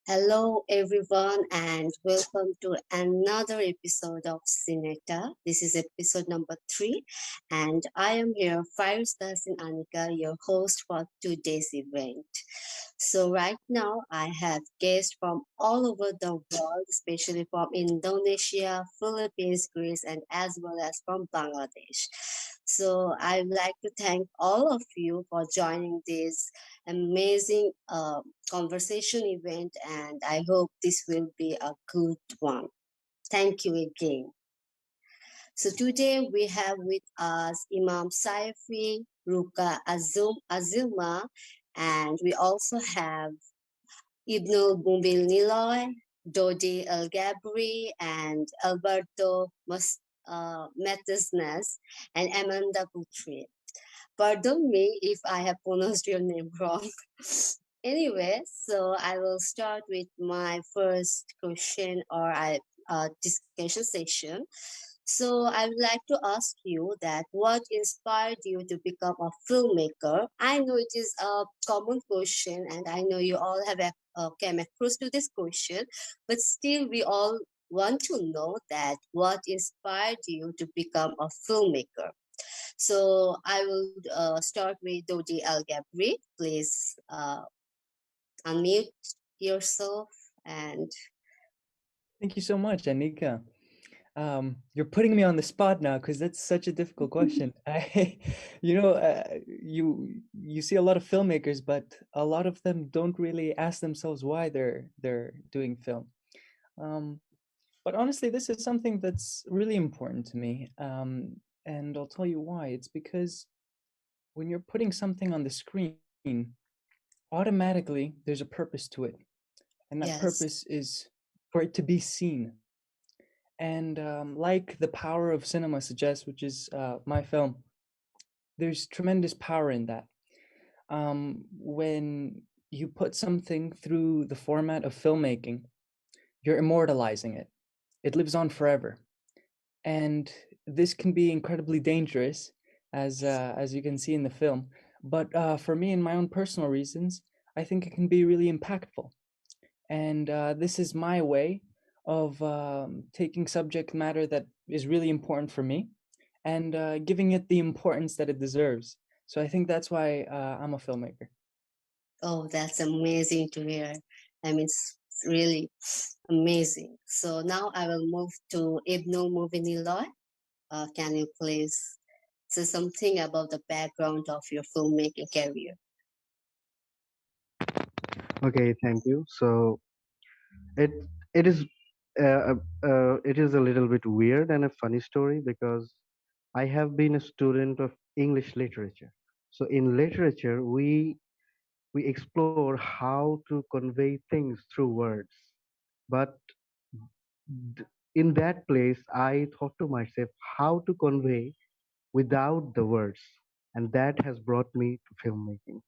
Hello, everyone, and welcome to another episode of Cine'Ta. This is episode number 3, and I am here, Fairuz and Anika, your host for today's event. So, right now, I have guests from all over the world, especially from Indonesia, Philippines, Greece, and as well as from Bangladesh. So, I'd like to thank all of you for joining this amazing conversation event, and I hope this will be a good one. Thank you again. So today we have with us Imam Syafi'i, Ruka Azma, and we also have Ibnul Niloy, Doddi Elgabry, and Alberto Matisnes, and Amanda Putri. Pardon me if I have pronounced your name wrong. Anyway, so I will start with my first question or discussion session. So I would like to ask you that what inspired you to become a filmmaker? I know it is a common question, and I know you all have came across to this question, but still we all want to know that what inspired you to become a filmmaker. So I will start with Dodi Algabri. Please unmute yourself and Thank you so much, Anika. You're putting me on the spot now because that's such a difficult question. You see a lot of filmmakers, but a lot of them don't really ask themselves why they're doing film. But honestly, this is something that's really important to me, and I'll tell you why. It's because when you're putting something on the screen, automatically there's a purpose to it, and that yes, purpose is for it to be seen. And like The Power of Cinema suggests, which is my film, there's tremendous power in that. When you put something through the format of filmmaking, you're immortalizing it. It lives on forever. And this can be incredibly dangerous, as you can see in the film. But for me, in my own personal reasons, I think it can be really impactful. And this is my way of taking subject matter that is really important for me and giving it the importance that it deserves. So I think that's why I'm a filmmaker. oh, that's amazing to hear. I mean, it's really amazing. So now I will move to Ibnul Niloy. Can you please say something about the background of your filmmaking career? Okay, thank you. So it it is it is a little bit weird and a funny story because I have been a student of English literature. So in literature, we explore how to convey things through words. But in that place, I thought to myself how to convey without the words, and that has brought me to filmmaking.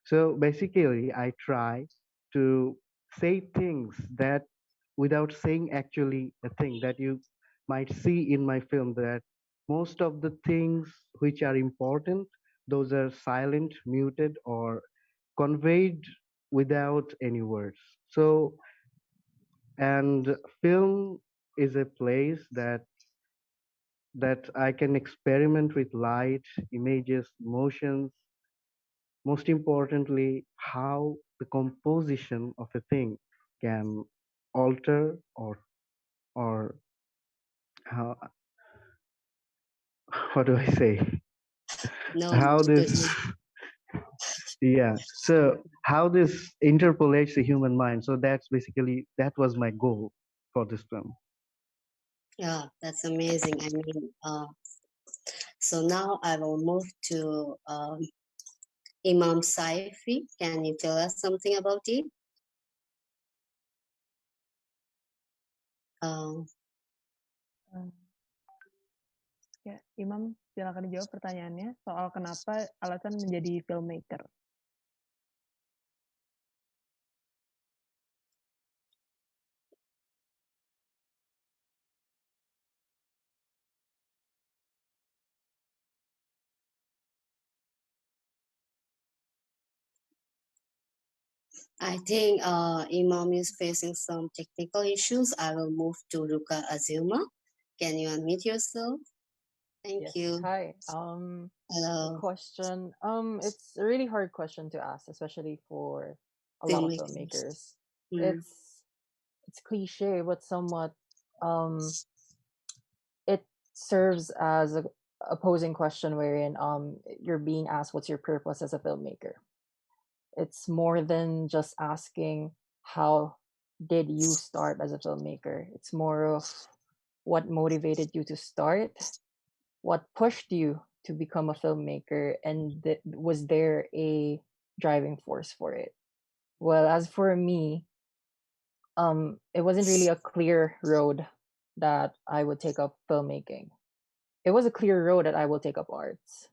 So basically, I try to say things that without saying actually a thing that you might see in my film, that most of the things which are important, those are silent, muted, or conveyed without any words. So, and film is a place that I can experiment with light, images, emotions, most importantly, how the composition of a thing can alter or how what do I say? No, How good. this yeah. So how this interpolates the human mind. So that's basically that was my goal for this film. Yeah, that's amazing. I mean, so now I will move to Imam Syafi'i. Can you tell us something about it? Uh, Ya, Imam, silakan dijawab pertanyaannya soal kenapa alasan menjadi filmmaker. I think Imam is facing some technical issues. I will move to Ruka Azuma. Can you unmute yourself? Thank Yes. you. Hi. The Hello, question. It's a really hard question to ask, especially for a lot of filmmakers. filmmakers. Mm. It's cliche, but somewhat. Um, it serves as a opposing question wherein you're being asked what's your purpose as a filmmaker. It's more than just asking how did you start as a filmmaker. It's more of what motivated you to start, what pushed you to become a filmmaker, and was there a driving force for it? Well, as for me, it wasn't really a clear road that I would take up filmmaking. It was a clear road that I will take up arts,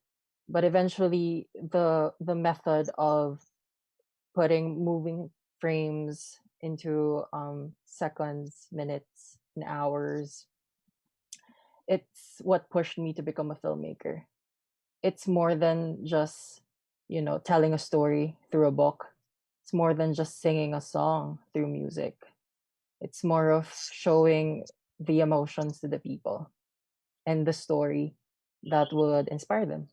but eventually the method of putting moving frames into seconds, minutes, and hours, it's what pushed me to become a filmmaker. It's more than just, telling a story through a book. It's more than just singing a song through music. It's more of showing the emotions to the people and the story that would inspire them.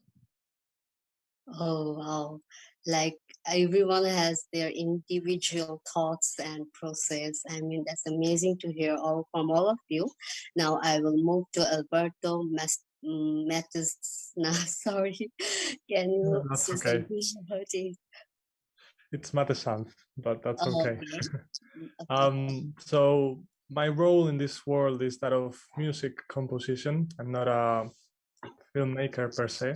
Oh, wow. Like everyone has their individual thoughts and process. I mean, that's amazing to hear all from all of you. Now I will move to Alberto Matis. Nah, sorry. Can No, you that's say okay. something about it? It's Matasan, but that's Oh, okay. okay. Okay. So my role in this world is that of music composition. I'm not a filmmaker per se,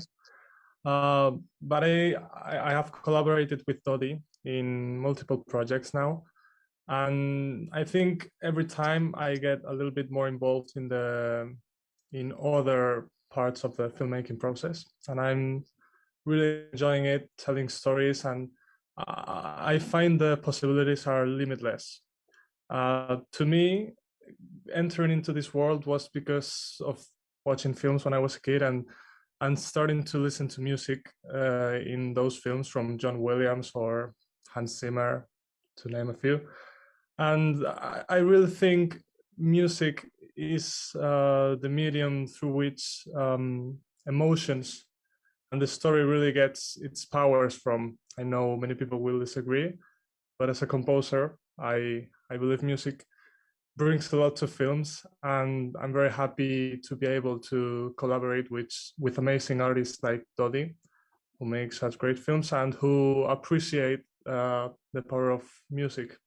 but I have collaborated with Doddi in multiple projects now, and I think every time I get a little bit more involved in other parts of the filmmaking process, and I'm really enjoying it, telling stories, and I find the possibilities are limitless. To me, entering into this world was because of watching films when I was a kid and starting to listen to music in those films from John Williams or Hans Zimmer, to name a few. And I really think music is the medium through which emotions and the story really gets its powers from. I know many people will disagree, but as a composer, I believe music brings a lot to films, and I'm very happy to be able to collaborate with amazing artists like Doddi, who make such great films and who appreciate the power of music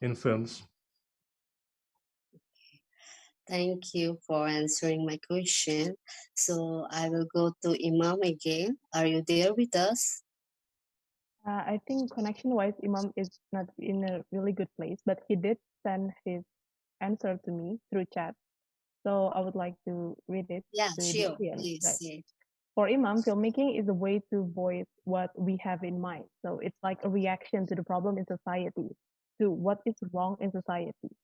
in films. Thank you for answering my question. So I will go to Imam again. Are you there with us? I think connection-wise, Imam is not in a really good place, but he did send his answer to me through chat. So I would like to read it Yeah, to the sure. audience. Please Right. say. For Imam, filmmaking is a way to voice what we have in mind. So it's like a reaction to the problem in society, to what is wrong in society,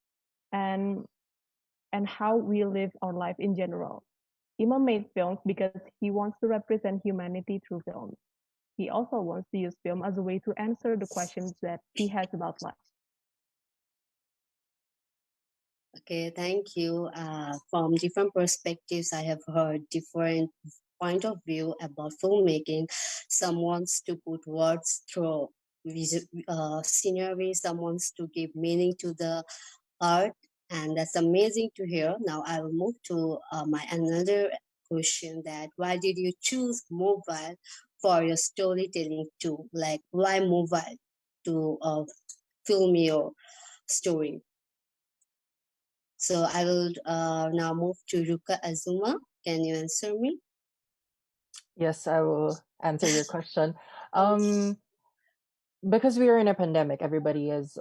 and how we live our life in general. Imam made films because he wants to represent humanity through film. He also wants to use film as a way to answer the questions that he has about life. Okay, thank you. From different perspectives, I have heard different point of view about filmmaking. Some wants to put words through scenery. Some wants to give meaning to the art, and that's amazing to hear. Now I will move to my another question: that why did you choose mobile for your storytelling tool? Like why mobile to film your story? So I will now move to Ruka Azuma. Can you answer me? Yes, I will answer your question. Because we are in a pandemic, everybody is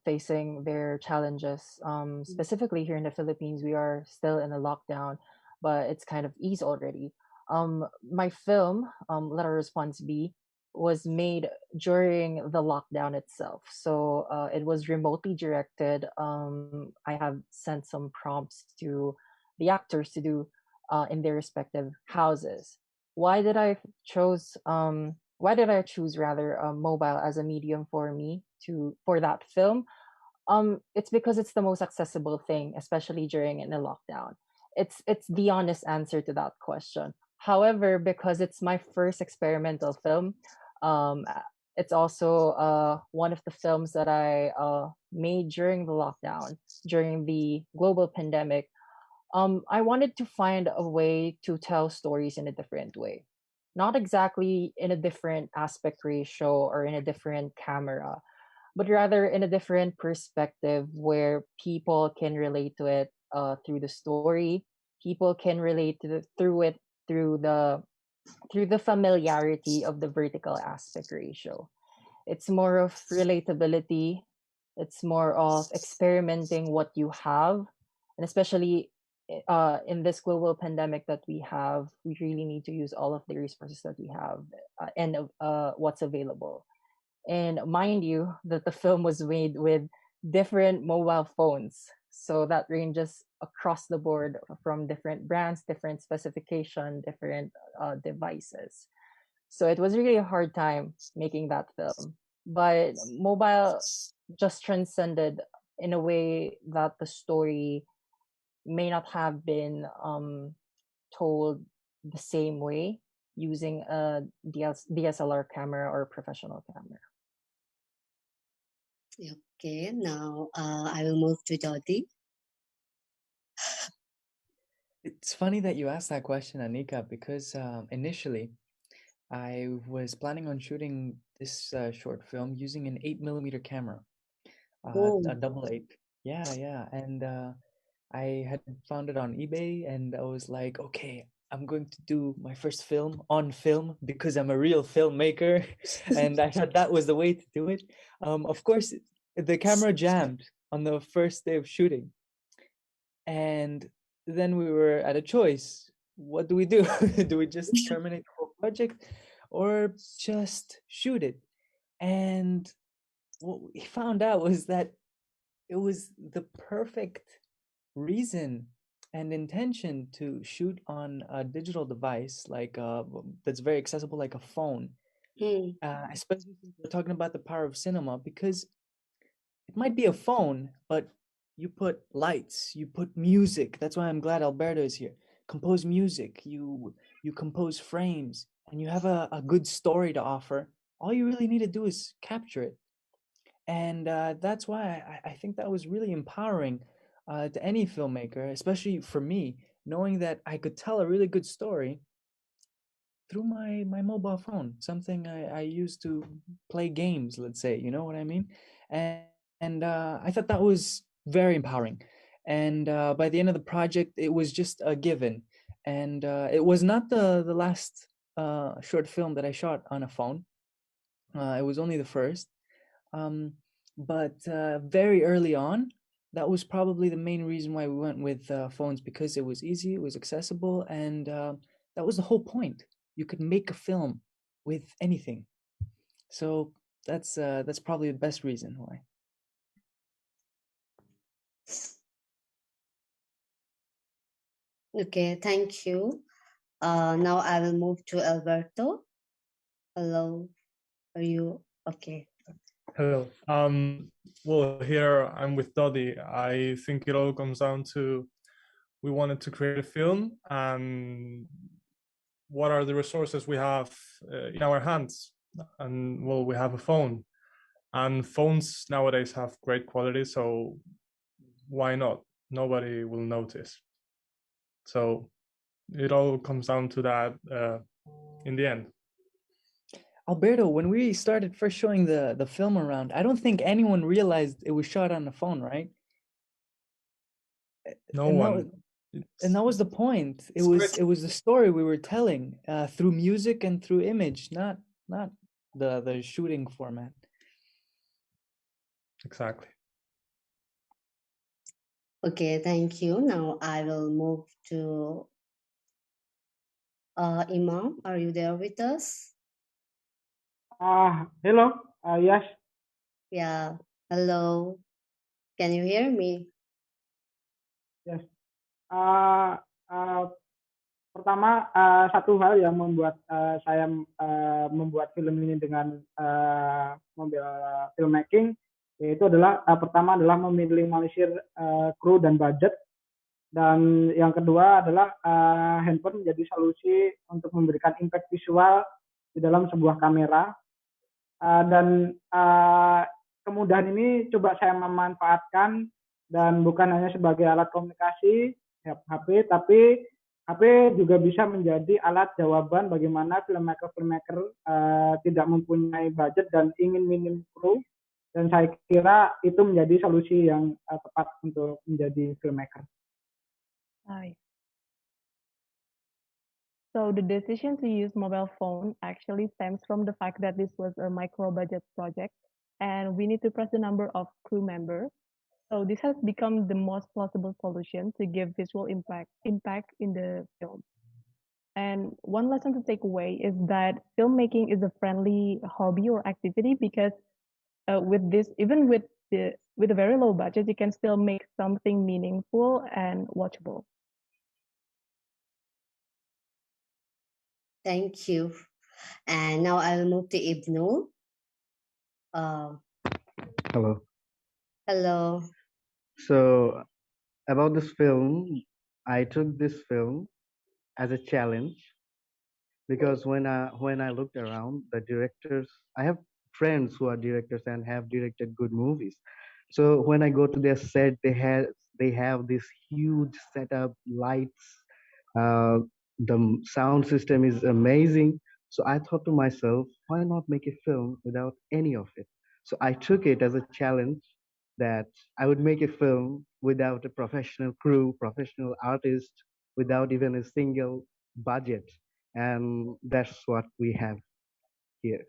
facing their challenges. Specifically here in the Philippines, we are still in a lockdown, but it's kind of eased already. My film, Let Our Response Be, was made during the lockdown itself. So it was remotely directed. I have sent some prompts to the actors to do in their respective houses. Why did I chose why did I choose rather mobile as a medium for me for that film? It's because it's the most accessible thing, especially during in a lockdown. It's the honest answer to that question. However, because it's my first experimental film, it's also one of the films that I made during the lockdown, during the global pandemic. I wanted to find a way to tell stories in a different way, not exactly in a different aspect ratio or in a different camera, but rather in a different perspective where people can relate to it through the story. People can relate to through it through the familiarity of the vertical aspect ratio. It's more of relatability. It's more of experimenting what you have, and especially in this global pandemic that we have, we really need to use all of the resources that we have and what's available. And mind you, that the film was made with different mobile phones. So that ranges across the board from different brands, different specification, different devices. So it was really a hard time making that film. But mobile just transcended in a way that the story may not have been told the same way using a DSLR camera or professional camera. Okay, now I will move to Doddi. It's funny that you asked that question, Anika, because initially I was planning on shooting this short film using an 8mm camera, Oh, a double eight. Yeah, yeah. And I had found it on eBay and I was like, okay, I'm going to do my first film on film because I'm a real filmmaker. And I thought that was the way to do it. Of course, the camera jammed on the first day of shooting. And then we were at a choice. What do we do? Do we just terminate the whole project or just shoot it? And what we found out was that it was the perfect reason and intention to shoot on a digital device like that's very accessible like a phone, especially since we're talking about the power of cinema, because it might be a phone, but you put lights, you put music. That's why I'm glad Alberto is here. Compose music, you compose frames, and you have a good story to offer. All you really need to do is capture it. And that's why I think that was really empowering to any filmmaker, especially for me, knowing that I could tell a really good story through my mobile phone, something I used to play games, let's say, you know what I mean? And I thought that was very empowering. And by the end of the project, it was just a given. And it was not the last short film that I shot on a phone. It was only the first. But very early on, that was probably the main reason why we went with phones, because it was easy, it was accessible, and that was the whole point. You could make a film with anything. So that's probably the best reason why. okay, thank you. Now I will move to Alberto. Hello, are you okay? Hello. Well, here I'm with Doddi. I think it all comes down to we wanted to create a film, and what are the resources we have in our hands? And well, we have a phone, and phones nowadays have great quality, so why not? Nobody will notice. So it all comes down to that in the end. Alberto, when we started first showing the film around, I don't think anyone realized it was shot on the phone, right? No And one. and that was the point. It was the story we were telling through music and through image, not the shooting format. Exactly. Okay, thank you. Now I will move to Imam. Are you there with us? Hello. Yes. Yeah. Hello. Can you hear me? Yes. Pertama, satu hal yang membuat saya membuat film ini dengan mobil filmmaking, yaitu adalah pertama adalah meminimalisir kru dan budget, dan yang kedua adalah handphone menjadi solusi untuk memberikan impact visual di dalam sebuah kamera. Dan kemudahan ini coba saya memanfaatkan, dan bukan hanya sebagai alat komunikasi HP, tapi HP juga bisa menjadi alat jawaban bagaimana filmmaker tidak mempunyai budget dan ingin minim kru, dan saya kira itu menjadi solusi yang tepat untuk menjadi filmmaker. Hi. So the decision to use mobile phone actually stems from the fact that this was a micro budget project and we need to press the number of crew members. So this has become the most plausible solution to give visual impact in the film. And one lesson to take away is that filmmaking is a friendly hobby or activity, because with this, even with a very low budget, you can still make something meaningful and watchable. Thank you. And now I will move to Ibnul. Hello. Hello. So about this film, I took this film as a challenge because when I looked around, the directors, I have friends who are directors and have directed good movies. So when I go to their set, they have this huge setup, lights, the sound system is amazing. So I thought to myself, why not make a film without any of it? So I took it as a challenge that I would make a film without a professional crew, professional artist, without even a single budget. And that's what we have here.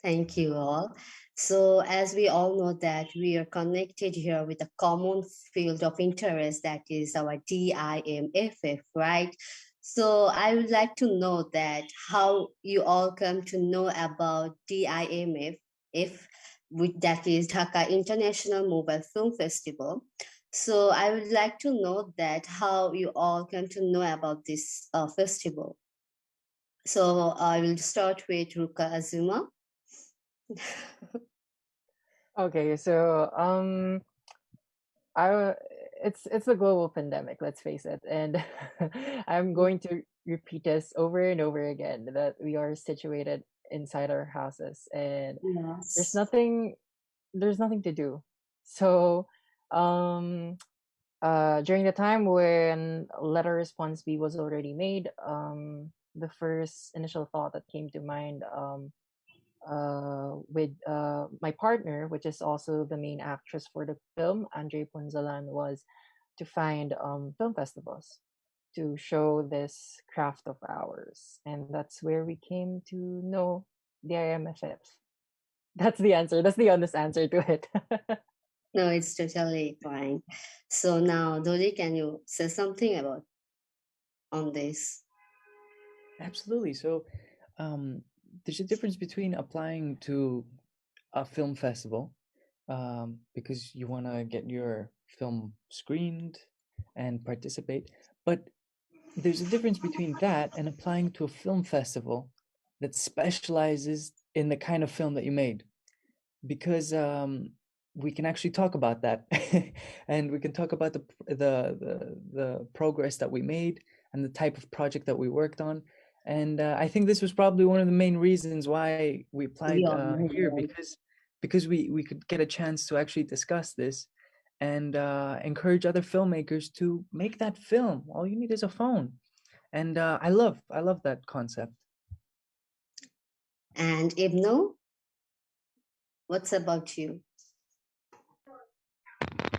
Thank you all. So as we all know that we are connected here with a common field of interest, that is our DIMFF, right? So I would like to know that how you all come to know about DIMF, that is Dhaka International Mobile Film Festival. So I would like to know that how you all come to know about this festival. So I will start with Ruka Azuma. Okay, so it's a global pandemic, let's face it, and I'm going to repeat this over and over again, that we are situated inside our houses and Yes. there's nothing to do. So during the time when letter response B was already made, the first initial thought that came to mind with my partner, which is also the main actress for the film, Andre Punzalan, was to find film festivals to show this craft of ours. And that's where we came to know the IMFF. That's the answer. That's the honest answer to it. No, it's totally fine. So now, Doddi, can you say something about on this? Absolutely. So there's a difference between applying to a film festival because you want to get your film screened and participate, but there's a difference between that and applying to a film festival that specializes in the kind of film that you made, because we can actually talk about that and we can talk about the progress that we made and the type of project that we worked on. And I think this was probably one of the main reasons why we applied here, because we could get a chance to actually discuss this and encourage other filmmakers to make that film. All you need is a phone. And I love that concept. And Ibnul, what's about you?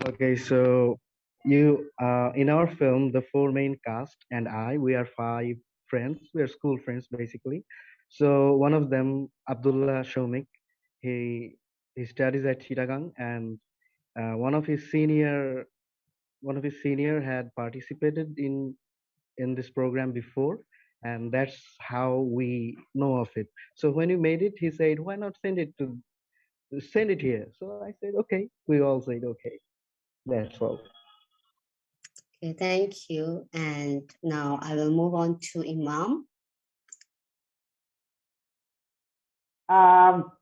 Okay, so you in our film, the four main cast and we are 5 friends. We are school friends basically. So one of them, Abdullah Shomik, he studies at Chittagong, and one of his senior had participated in this program before, and that's how we know of it. So when we made it, he said, "Why not send it here?" So I said, "Okay." We all said, "Okay." That's all. Okay, thank you. And now I will move on to Imam. Um,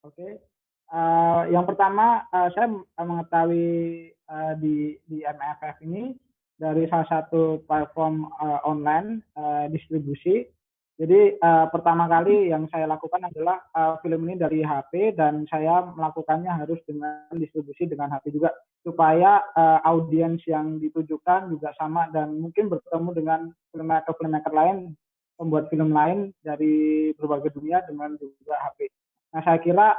Oke. Yang pertama, saya mengetahui di MFF ini dari salah satu platform online distribusi. Jadi pertama kali yang saya lakukan adalah film ini dari HP dan saya melakukannya harus dengan distribusi dengan HP juga supaya audiens yang ditujukan juga sama dan mungkin bertemu dengan filmmaker lain, pembuat film lain dari berbagai dunia dengan juga HP. Nah, saya kira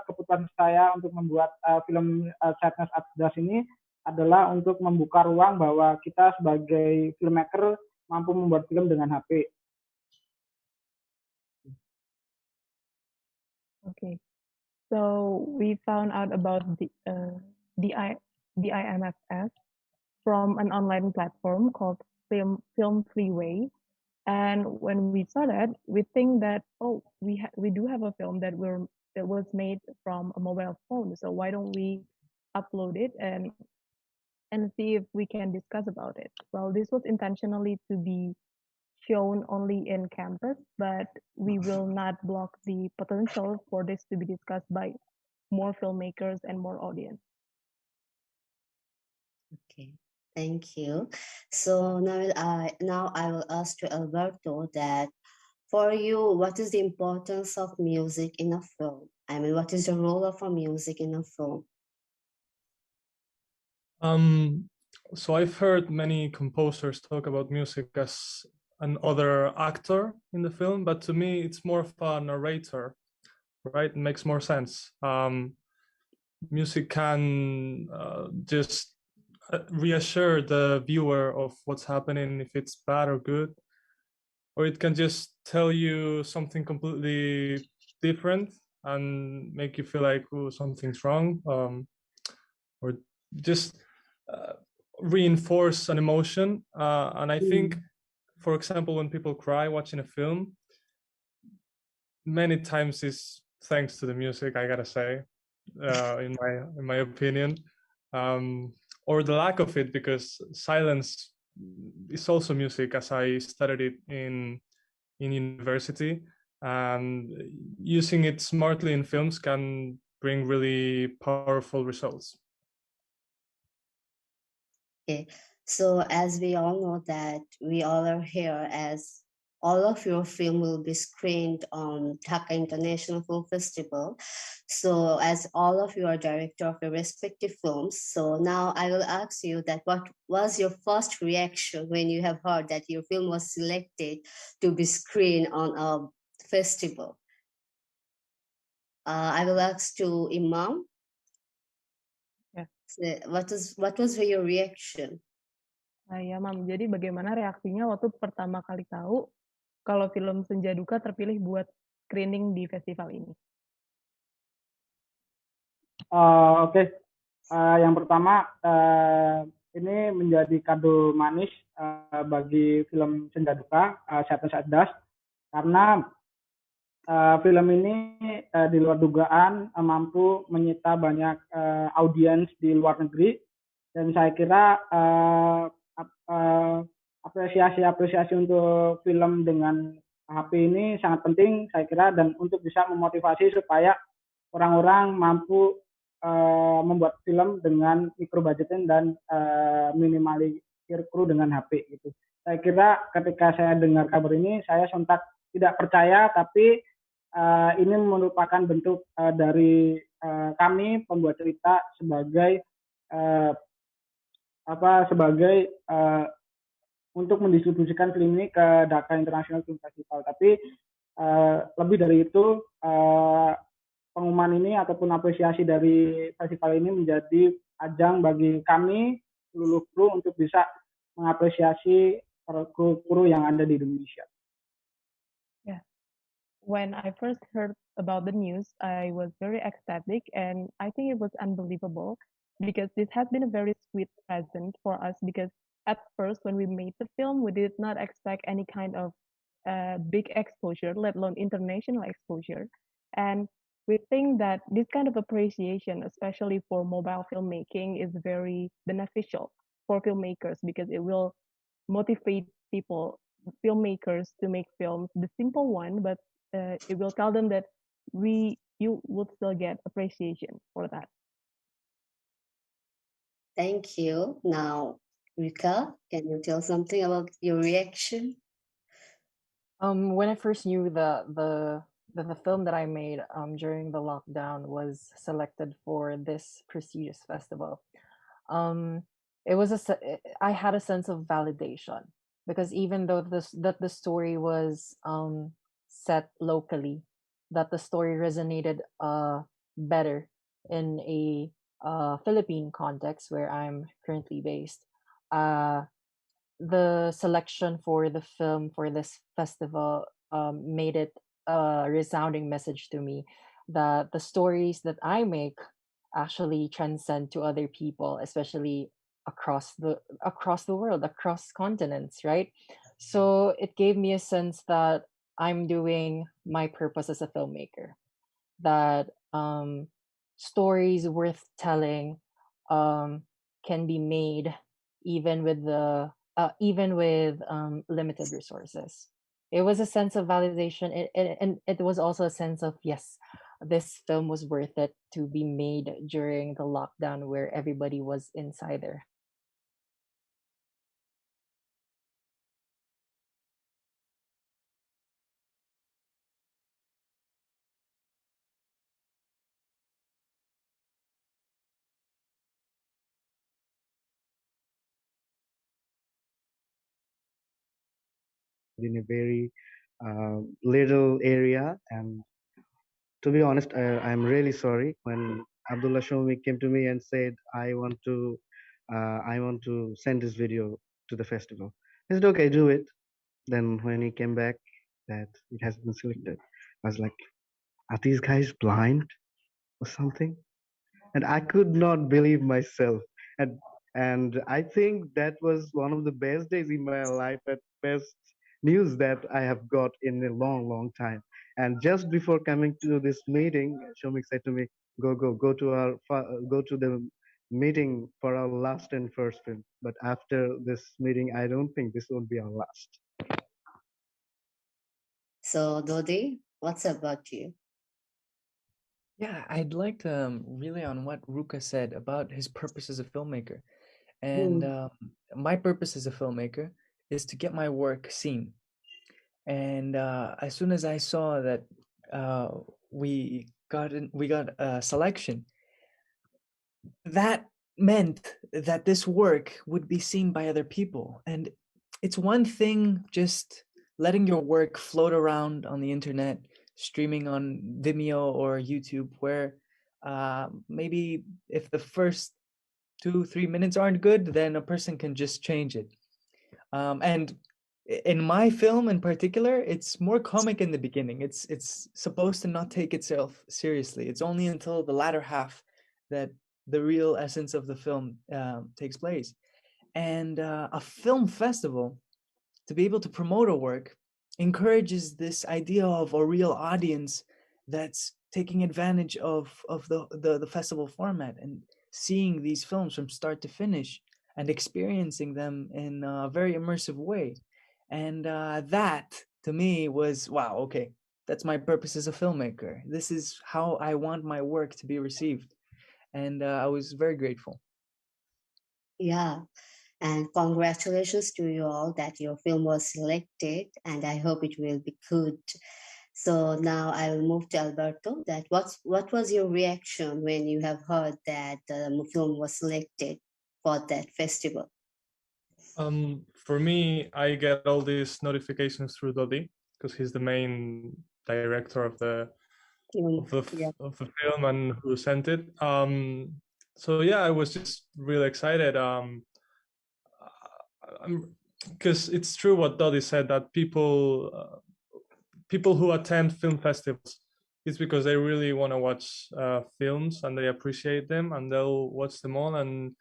keputusan saya untuk membuat film Cine'Ta ini adalah untuk membuka ruang bahwa kita sebagai filmmaker mampu membuat film dengan HP. Okay, so we found out about the DIMFF from an online platform called Film Freeway. And when we saw that, we think that we do have a film that was made from a mobile phone. So why don't we upload it and see if we can discuss about it? Well, this was intentionally to be shown only in campus, but we will not block the potential for this to be discussed by more filmmakers and more audience. Okay, thank you. So now I will ask to Alberto that for you, what is the importance of music in a film? I mean, what is the role of a music in a film? So I've heard many composers talk about music as another actor in the film, but to me, it's more of a narrator, right? It makes more sense. Music can just reassure the viewer of what's happening, if it's bad or good, or it can just tell you something completely different and make you feel like, oh, something's wrong, or just reinforce an emotion. And I think, for example, when people cry watching a film, many times is thanks to the music, I gotta say, in my opinion, or the lack of it, because silence is also music, as I studied it in university, and using it smartly in films can bring really powerful results. Okay, so as we all know that we all are here, as all of your film will be screened on Dhaka International Film Festival. So as all of you are director of your respective films, so now I will ask you that what was your first reaction when you have heard that your film was selected to be screened on a festival? I will ask to Imam. Yeah. So what was your reaction? Ya, Mam. Jadi bagaimana reaksinya waktu pertama kali tahu kalau film Senjaduka terpilih buat screening di festival ini? Oke. Yang pertama, ini menjadi kado manis bagi film Senjaduka, Cine'Ta, karena film ini di luar dugaan mampu menyita banyak audiens di luar negeri, dan saya kira apresiasi untuk film dengan HP ini sangat penting, saya kira, dan untuk bisa memotivasi supaya orang-orang mampu membuat film dengan micro budgeting dan minimalisir kru dengan HP gitu. Saya kira ketika saya dengar kabar ini, saya sontak tidak percaya, tapi ini merupakan bentuk dari kami pembuat cerita sebagai untuk mendistribusikan film ini ke Dhaka International Film Festival. Tapi lebih dari itu, pengumuman ini ataupun apresiasi dari festival ini menjadi ajang bagi kami seluruh kru untuk bisa mengapresiasi kru yang ada di Indonesia. Yeah. When I first heard about the news, I was very ecstatic, and I think it was unbelievable because this has been a very sweet present for us, because at first when we made the film, we did not expect any kind of big exposure, let alone international exposure. And we think that this kind of appreciation, especially for mobile filmmaking, is very beneficial for filmmakers because it will motivate people, filmmakers, to make films, the simple one, but it will tell them that you would still get appreciation for that. Thank you. Now, Ruka, can you tell something about your reaction? When I first knew the film that I made during the lockdown was selected for this prestigious festival, um, I had a sense of validation because even though the story was set locally, that the story resonated better in a Philippine context where I'm currently based. Uh, the selection for the film for this festival made it a resounding message to me that the stories that I make actually transcend to other people, especially across the world, across continents, right? So it gave me a sense that I'm doing my purpose as a filmmaker. That stories worth telling can be made even with limited resources. It was a sense of validation, and it was also a sense of yes, this film was worth it to be made during the lockdown where everybody was inside there. in a very little area. And to be honest, I'm really sorry when Abdullah Shomi came to me and said, I want to send this video to the festival. I said, okay, do it. Then when he came back, that it has been selected, I was like, are these guys blind or something? And I could not believe myself. And I think that was one of the best days in my life, at best news that I have got in a long, long time. And just before coming to this meeting, Shomik said to me, go to the meeting for our last and first film. But after this meeting, I don't think this will be our last. So, Doddi, what's about you? Yeah, I'd like to relay on what Ruka said about his purpose as a filmmaker. And my purpose as a filmmaker is to get my work seen. And as soon as I saw that we got a selection, that meant that this work would be seen by other people. And it's one thing just letting your work float around on the internet, streaming on Vimeo or YouTube, where maybe if the first 2-3 minutes aren't good, then a person can just change it. And in my film in particular, it's more comic in the beginning. It's supposed to not take itself seriously. It's only until the latter half that the real essence of the film takes place. And a film festival, to be able to promote a work, encourages this idea of a real audience that's taking advantage of the festival format and seeing these films from start to finish and experiencing them in a very immersive way. And that, to me, was, wow, okay, that's my purpose as a filmmaker. This is how I want my work to be received. And I was very grateful. Yeah, and congratulations to you all that your film was selected, and I hope it will be good. So now I will move to Alberto. What was your reaction when you have heard that the film was selected for that festival? For me, I get all these notifications through Doddi because he's the main director of the film and who sent it. So yeah, I was just really excited. Because it's true what Doddi said, that people who attend film festivals, it's because they really want to watch films and they appreciate them, and they'll watch them all and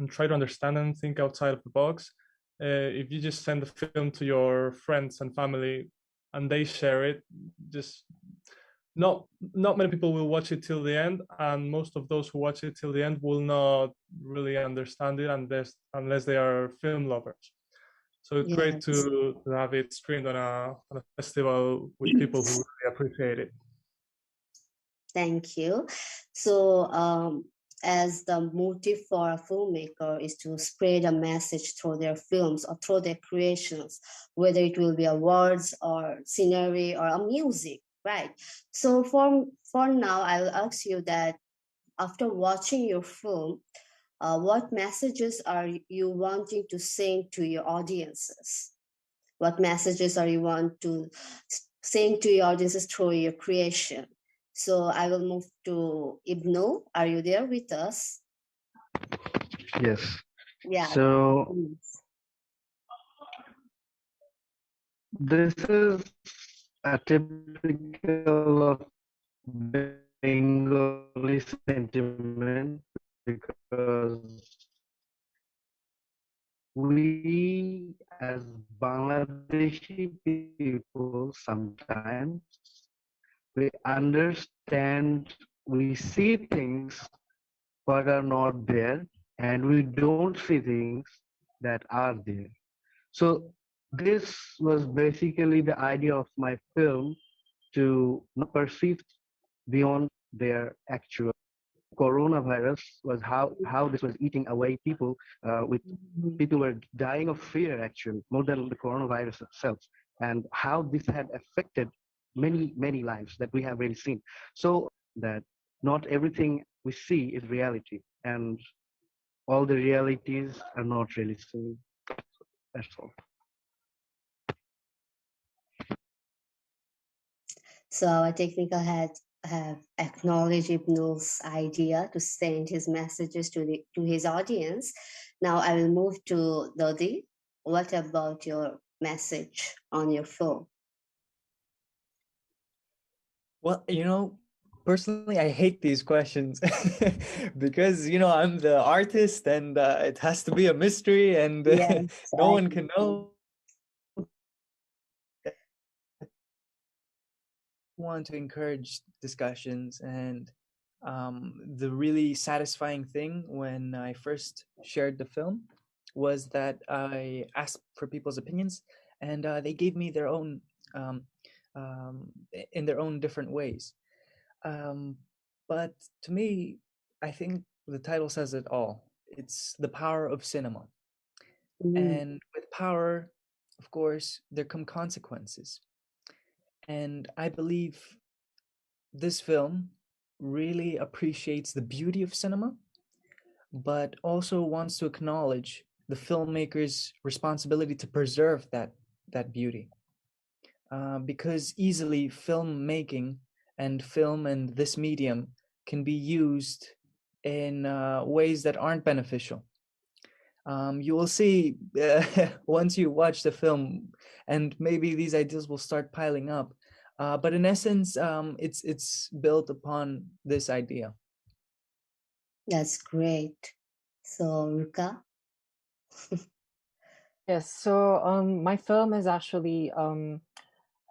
try to understand and think outside of the box. If you just send the film to your friends and family and they share it, just not many people will watch it till the end, and most of those who watch it till the end will not really understand it unless they are film lovers. So it's great Yes. to have it screened on a festival with people who really appreciate it. Thank you. So, as the motive for a filmmaker is to spread a message through their films or through their creations, whether it will be a words or scenery or a music, right? So, for now, I'll ask you that after watching your film, what messages are you wanting to send to your audiences? What messages are you want to send to your audiences through your creation? So I will move to Ibnul. Are you there with us? Yes. Yeah. So please. this is a typical of Bengali sentiment because we as Bangladeshi people sometimes we understand, we see things but are not there, and we don't see things that are there. So this was basically the idea of my film, to not perceive beyond their actual. Coronavirus was how this was eating away people. With people were dying of fear actually more than the coronavirus itself, and how this had affected many lives that we have really seen. So that not everything we see is reality, and all the realities are not really seen. That's all. So our technical head have acknowledged Ibnul's idea to send his messages to his audience. Now I will move to Doddi. What about your message on your film? Well, personally, I hate these questions because, I'm the artist and it has to be a mystery and Yes, no I one can agree. know. Want to encourage discussions, and the really satisfying thing when I first shared the film was that I asked for people's opinions, and they gave me their own um, in their own different ways. Um, but to me, I think the title says it all. It's the power of cinema. And with power, of course, there come consequences. And I believe this film really appreciates the beauty of cinema, but also wants to acknowledge the filmmaker's responsibility to preserve that beauty. Because easily filmmaking and film and this medium can be used in ways that aren't beneficial. You will see once you watch the film, and maybe these ideas will start piling up. But in essence, it's built upon this idea. That's great. So Ruka? Yes, so my film is actually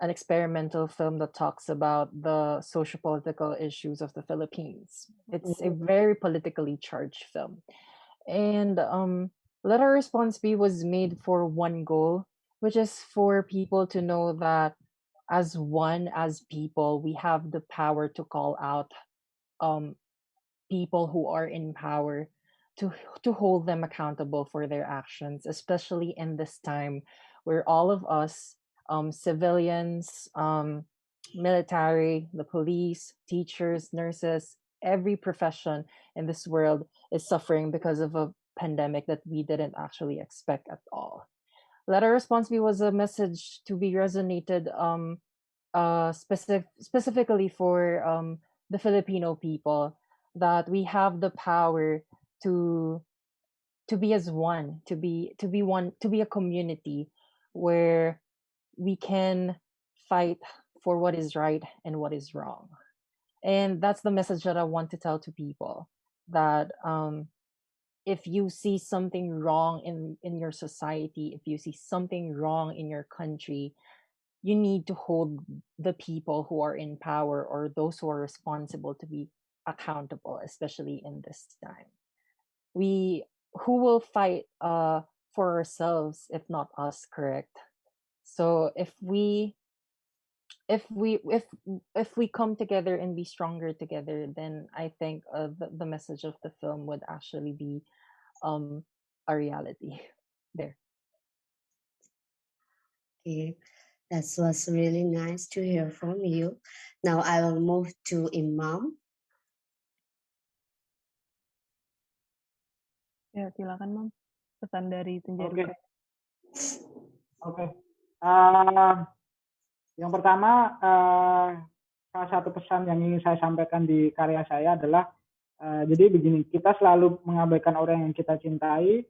an experimental film that talks about the socio-political issues of the Philippines. It's a very politically charged film. And Let Our Response Be was made for one goal, which is for people to know that as one, as people, we have the power to call out um, people who are in power, to hold them accountable for their actions, especially in this time where all of us, civilians, military, the police, teachers, nurses, every profession in this world is suffering because of a pandemic that we didn't actually expect at all. Letter Response Me was a message to be resonated specifically for the Filipino people, that we have the power to be as one, to be a community where we can fight for what is right and what is wrong. And that's the message that I want to tell to people, that if you see something wrong in your society, if you see something wrong in your country, you need to hold the people who are in power or those who are responsible to be accountable, especially in this time. We who will fight for ourselves if not us, correct? So if we come together and be stronger together, then I think the message of the film would actually be um a reality there. Okay, that was really nice to hear from you. Now I will move to Imam. Ya, silakan, Mam. Pesan dari Senjaduka. Oke. Yang pertama, salah satu pesan yang ingin saya sampaikan di karya saya adalah, jadi begini, kita selalu mengabaikan orang yang kita cintai.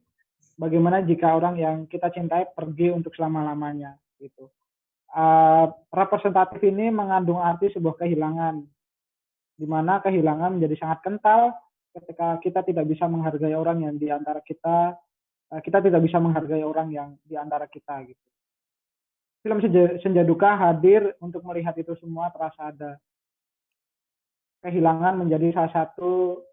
Bagaimana jika orang yang kita cintai pergi untuk selama-lamanya, gitu. Representatif ini mengandung arti sebuah kehilangan, di mana kehilangan menjadi sangat kental ketika kita tidak bisa menghargai orang yang di antara kita, kita tidak bisa menghargai orang yang di antara kita, gitu. Film Senjaduka hadir untuk melihat itu semua, terasa ada kehilangan menjadi salah satu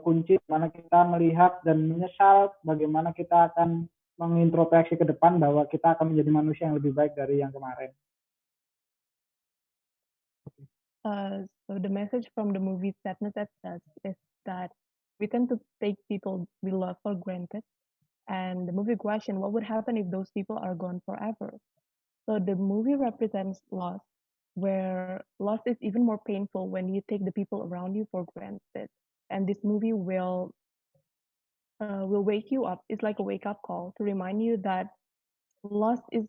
kunci mana kita melihat dan menyesal bagaimana kita akan mengintrospeksi ke depan bahwa kita akan menjadi manusia yang lebih baik dari yang kemarin. So the message from the movie Cine'Ta is that we tend to take people we love for granted, and the movie question, what would happen if those people are gone forever? So the movie represents loss, where loss is even more painful when you take the people around you for granted. And this movie will wake you up. It's like a wake up call to remind you that loss it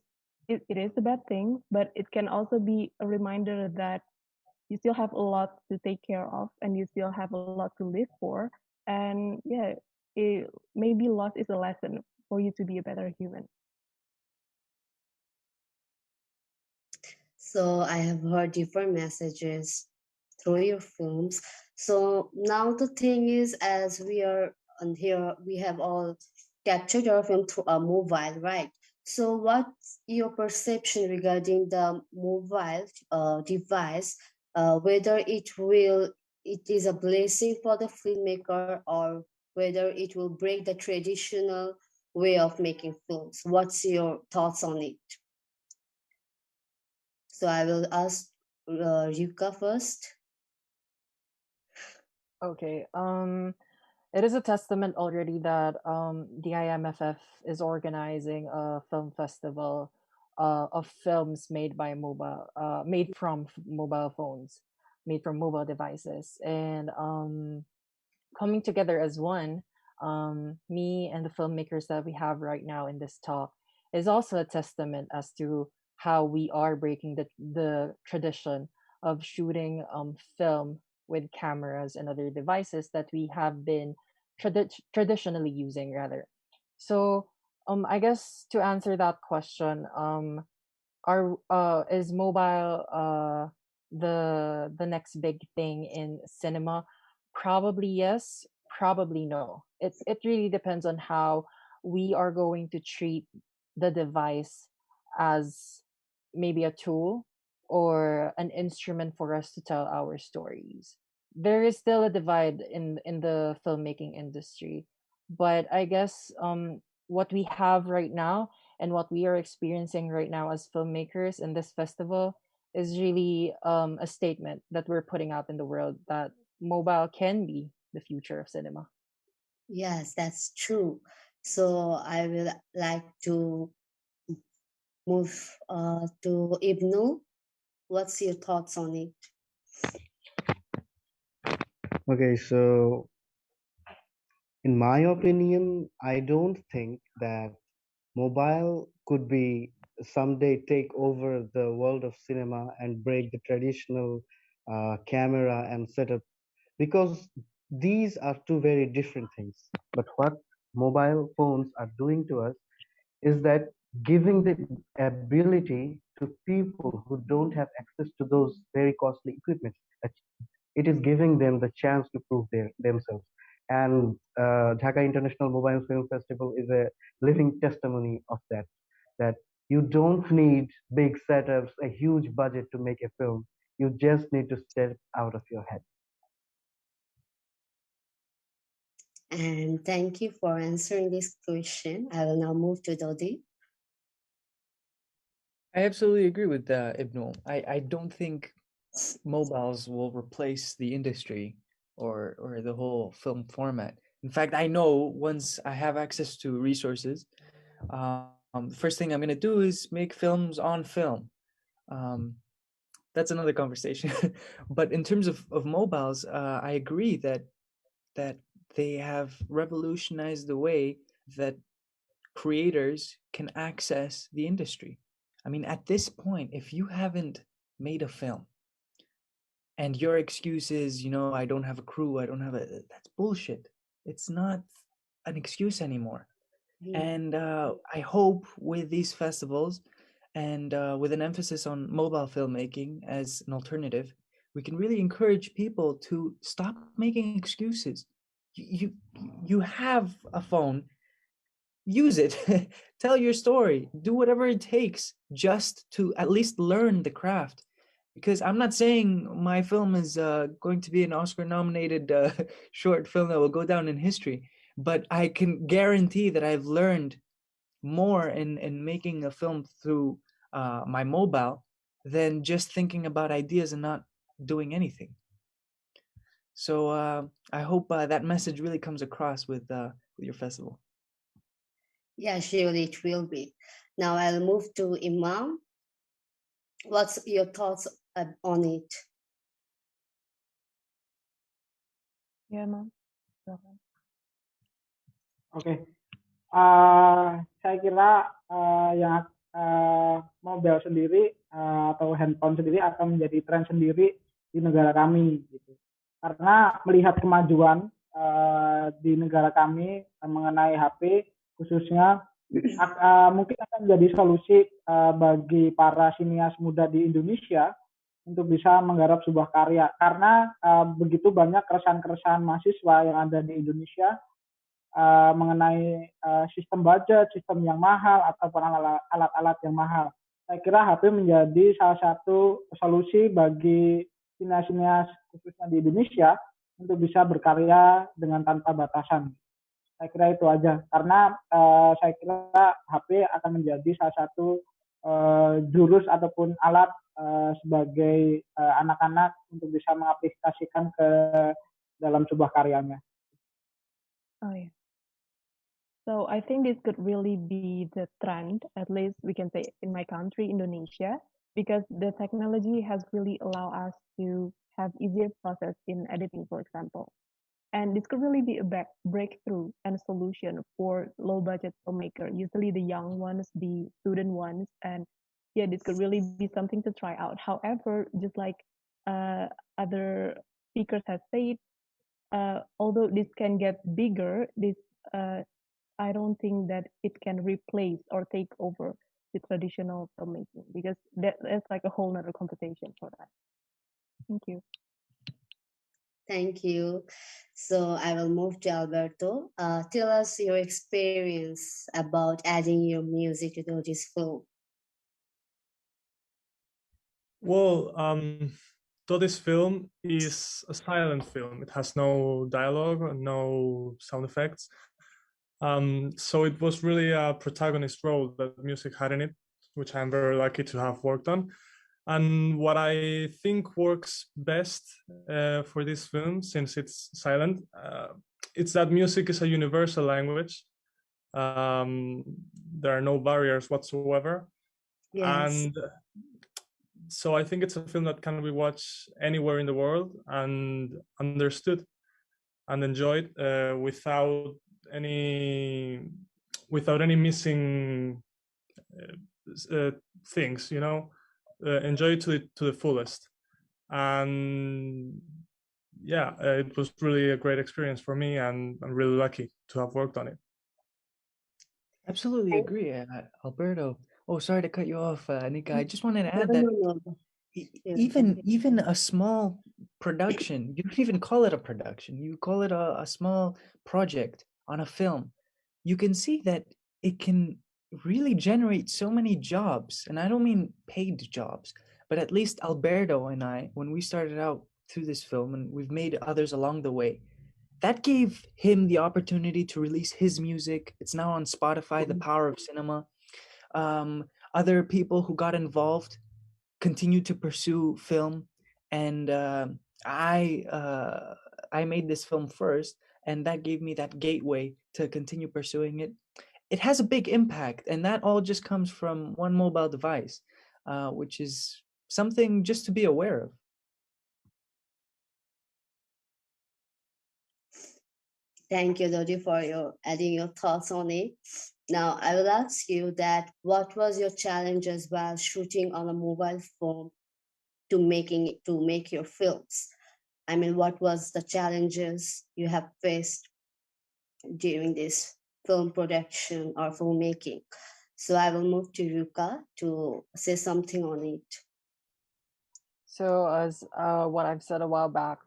is a bad thing, but it can also be a reminder that you still have a lot to take care of and you still have a lot to live for. And yeah, maybe loss is a lesson for you to be a better human. So I have heard different messages through your films. So now the thing is, as we are on here, we have all captured your film through a mobile, right? So what's your perception regarding the mobile device, whether it is a blessing for the filmmaker or whether it will break the traditional way of making films? What's your thoughts on it? So I will ask Ruka first. Okay. It is a testament already that the DIMFF is organizing a film festival of films made by made from mobile phones, made from mobile devices, and coming together as one. Me and the filmmakers that we have right now in this talk is also a testament as to how we are breaking the tradition of shooting film with cameras and other devices that we have been traditionally using rather. So I guess to answer that question, are is mobile the next big thing in cinema? Probably yes, probably no. It really depends on how we are going to treat the device as maybe a tool or an instrument for us to tell our stories. There is still a divide in the filmmaking industry, but I guess what we have right now and what we are experiencing right now as filmmakers in this festival is really a statement that we're putting out in the world that mobile can be the future of cinema. Yes, that's true. So I will like to move to Ibnul. What's your thoughts on it? Okay, so in my opinion, I don't think that mobile could be someday take over the world of cinema and break the traditional camera and setup, because these are two very different things. But what mobile phones are doing to us is that giving the ability to people who don't have access to those very costly equipment. It is giving them the chance to prove themselves. And Dhaka International Mobile Film Festival is a living testimony of that. That You don't need big setups, a huge budget to make a film. You just need to step out of your head. And thank you for answering this question. I will now move to Doddi. I absolutely agree with Ibnul. I don't think mobiles will replace the industry or the whole film format. In fact, I know once I have access to resources, the first thing I'm going to do is make films on film. That's another conversation. But in terms of mobiles, I agree that they have revolutionized the way that creators can access the industry. I mean, at this point, if you haven't made a film and your excuse is, I don't have a crew, that's bullshit. It's not an excuse anymore. And I hope with these festivals and with an emphasis on mobile filmmaking as an alternative, we can really encourage people to stop making excuses. You have a phone, use it. Tell your story, do whatever it takes just to at least learn the craft. Because I'm not saying my film is going to be an Oscar nominated short film that will go down in history, but I can guarantee that I've learned more in making a film through my mobile than just thinking about ideas and not doing anything. So I hope that message really comes across with your festival. Yeah, surely it will be. Now I'll move to Imam. What's your thoughts on it? Yeah, Mom. Oke. Saya kira yang mobile sendiri atau handphone sendiri akan menjadi tren sendiri di negara kami gitu. Karena melihat kemajuan di negara kami mengenai HP khususnya mungkin akan menjadi solusi bagi para sinias muda di Indonesia untuk bisa menggarap sebuah karya karena begitu banyak keresahan-keresahan mahasiswa yang ada di Indonesia mengenai sistem budget, sistem yang mahal ataupun alat-alat yang mahal. Saya kira HP menjadi salah satu solusi bagi sinias-sinias khususnya di Indonesia untuk bisa berkarya dengan tanpa batasan. Saya kira itu aja, karena saya kira HP akan menjadi salah satu jurus ataupun alat sebagai anak-anak untuk bisa mengaplikasikan ke dalam sebuah karyanya. Oh yeah. So I think this could really be the trend, at least we can say in my country, Indonesia, because the technology has really allowed us to have easier process in editing, for example. And this could really be a breakthrough and solution for low budget filmmaker, usually the young ones, the student ones. And yeah, this could really be something to try out. However, just like other speakers have said, although this can get bigger, I don't think that it can replace or take over the traditional filmmaking because that's like a whole nother competition for that. Thank you. Thank you. So I will move to Alberto. Tell us your experience about adding your music to Doddi's film. Well, Doddi's film is a silent film. It has no dialogue, no sound effects. So it was really a protagonist role that music had in it, which I'm very lucky to have worked on. And what I think works best for this film, since it's silent, it's that music is a universal language. There are no barriers whatsoever. Yes. And so I think it's a film that can be watched anywhere in the world and understood and enjoyed without any missing things, enjoy it to the fullest. And yeah, it was really a great experience for me, and I'm really lucky to have worked on it. Absolutely agree, Alberto. Oh, sorry to cut you off, Anika. I just wanted to add that even a small production, you don't even call it a production, you call it a small project on a film, you can see that it can really generate so many jobs. And I don't mean paid jobs, but at least Alberto and I, when we started out through this film, and we've made others along the way, that gave him the opportunity to release his music. It's now on Spotify, The Power of Cinema. Other people who got involved continue to pursue film, and I made this film first, and that gave me that gateway to continue pursuing it. It has a big impact, and that all just comes from one mobile device, which is something just to be aware of. Thank you, Doddi, for your adding your thoughts on it. Now, I will ask you that what was your challenges while shooting on a mobile phone to make your films? I mean, what was the challenges you have faced during this film production or filmmaking? So I will move to Ruka to say something on it. So as what I've said a while back,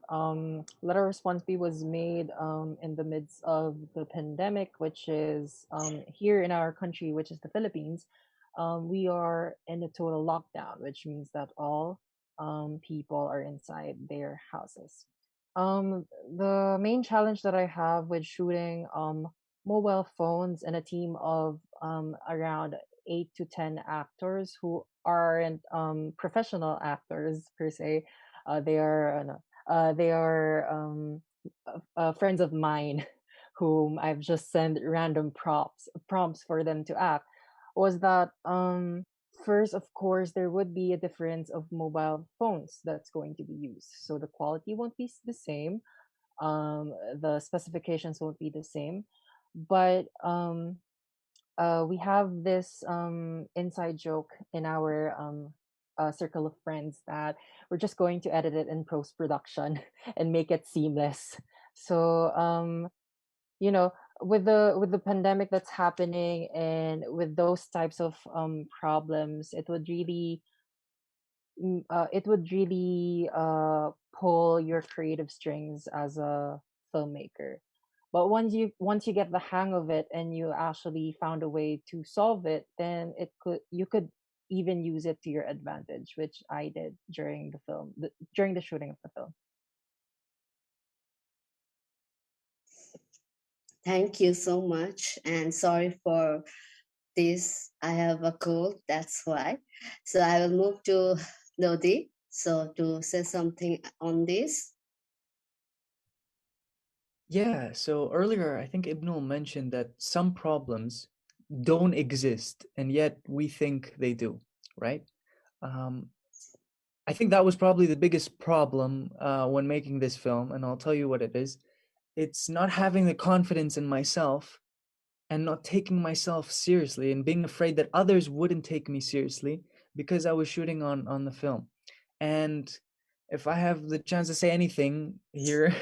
Letter Response B was made in the midst of the pandemic, which is here in our country, which is the Philippines. We are in a total lockdown, which means that all people are inside their houses. The main challenge that I have with shooting mobile phones and a team of around 8 to 10 actors who aren't professional actors per se. They are friends of mine whom I've just sent random prompts for them to act. Was that first, of course, there would be a difference of mobile phones that's going to be used, so the quality won't be the same. The specifications won't be the same, but we have this inside joke in our circle of friends that we're just going to edit it in post production and make it seamless. So you know, with the pandemic that's happening and with those types of problems, it would really pull your creative strings as a filmmaker. But once you get the hang of it and you actually found a way to solve it, then you could even use it to your advantage, which I did during during the shooting of the film. Thank you so much, and sorry for this. I have a cold, that's why. So I will move to Doddi, so to say something on this. Yeah, so earlier I think Ibnul mentioned that some problems don't exist, and yet we think they do, right? I think that was probably the biggest problem when making this film, and I'll tell you what it is. It's not having the confidence in myself and not taking myself seriously and being afraid that others wouldn't take me seriously because I was shooting on the film. And if I have the chance to say anything here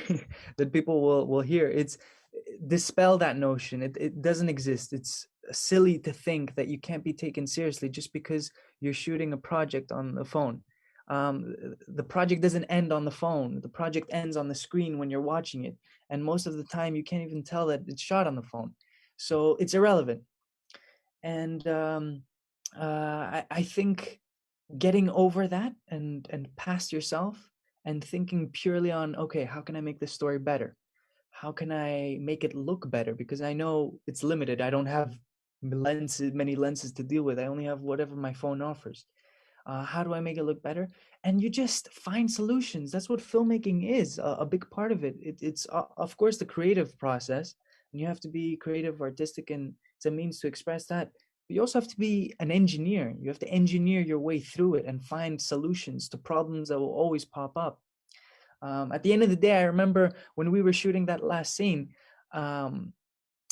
that people will hear, it's dispel that notion. It doesn't exist. It's silly to think that you can't be taken seriously just because you're shooting a project on the phone. The project doesn't end on the phone. The project ends on the screen when you're watching it. And most of the time, you can't even tell that it's shot on the phone. So it's irrelevant. And I think getting over that and past yourself and thinking purely on, okay, how can I make this story better? How can I make it look better? Because I know it's limited. I don't have many lenses to deal with. I only have whatever my phone offers. How do I make it look better? And you just find solutions. That's what filmmaking is, a big part of it. It's of course the creative process, and you have to be creative, artistic, and it's a means to express that. But you also have to be an engineer. You have to engineer your way through it and find solutions to problems that will always pop up. At the end of the day, I remember when we were shooting that last scene, I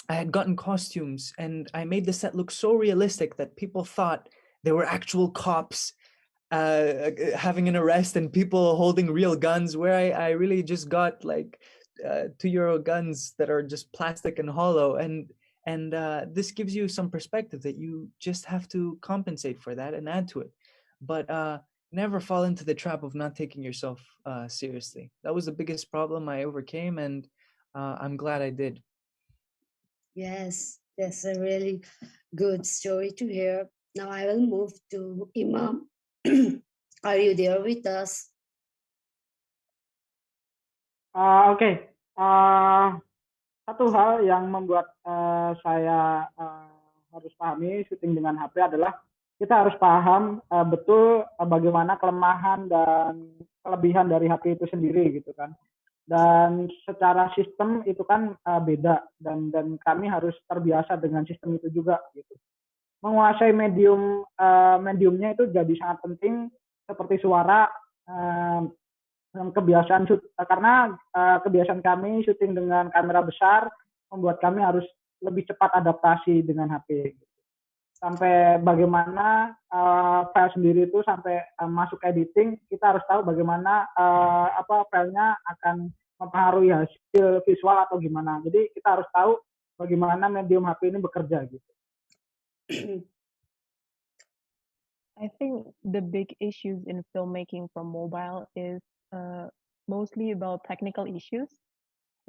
had gotten costumes and I made the set look so realistic that people thought they were actual cops having an arrest and people holding real guns, where I really just got like €2 guns that are just plastic and hollow. And this gives you some perspective that you just have to compensate for that and add to it. But never fall into the trap of not taking yourself seriously. That was the biggest problem I overcame, and I'm glad I did. Yes, that's a really Good story to hear. Now I will move to Imam. Are you there with us? Oke. Satu hal yang membuat saya harus pahami syuting dengan HP adalah kita harus paham betul bagaimana kelemahan dan kelebihan dari HP itu sendiri gitu kan. Dan secara sistem itu kan beda dan kami harus terbiasa dengan sistem itu juga gitu. Menguasai mediumnya itu jadi sangat penting seperti suara kebiasaan karena kebiasaan kami syuting dengan kamera besar membuat kami harus lebih cepat adaptasi dengan HP. Sampai bagaimana file sendiri itu sampai masuk editing kita harus tahu bagaimana filenya akan mempengaruhi hasil visual atau gimana. Jadi kita harus tahu bagaimana medium HP ini bekerja gitu. I think the big issues in filmmaking from mobile is mostly about technical issues.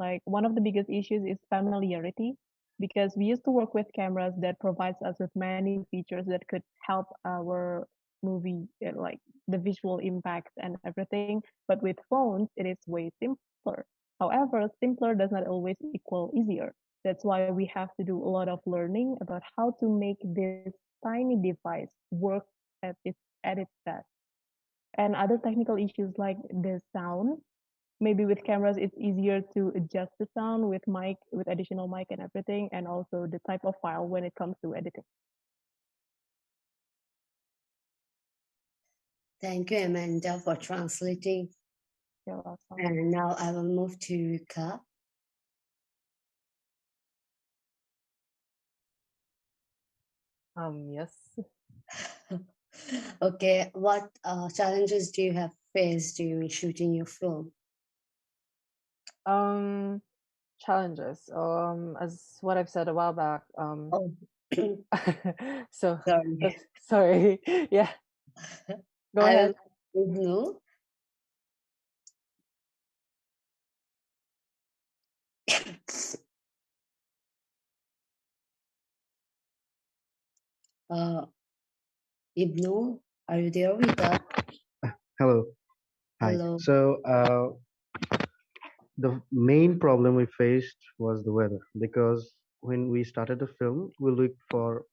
Like one of the biggest issues is familiarity, because we used to work with cameras that provides us with many features that could help our movie, like the visual impact and everything. But with phones, it is way simpler. However, simpler does not always equal easier. That's why we have to do a lot of learning about how to make this tiny device work at its best. And other technical issues like the sound. Maybe with cameras it's easier to adjust the sound with additional mic and everything, and also the type of file when it comes to editing. Thank you, Amanda, for translating. You're welcome. And now I will move to Ruka. Yes. Okay, what challenges do you have faced during shooting your film? Challenges. As what I've said a while back. Oh, So sorry. sorry. Yeah. Go ahead. Ibnul. Ibnul, are you there with us? Hello. Hi. Hello. So the main problem we faced was the weather, because when we started the film, we looked for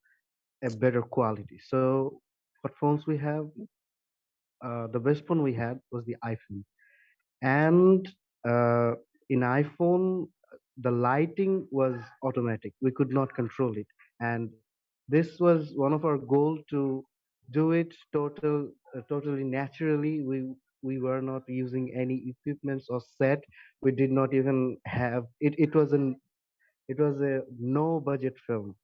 a better quality. So what phones we have? The best phone we had was the iPhone, and in iPhone the lighting was automatic. We could not control it, and this was one of our goal to do it totally naturally. We were not using any equipments or set. We did not even have it. It was a no budget film,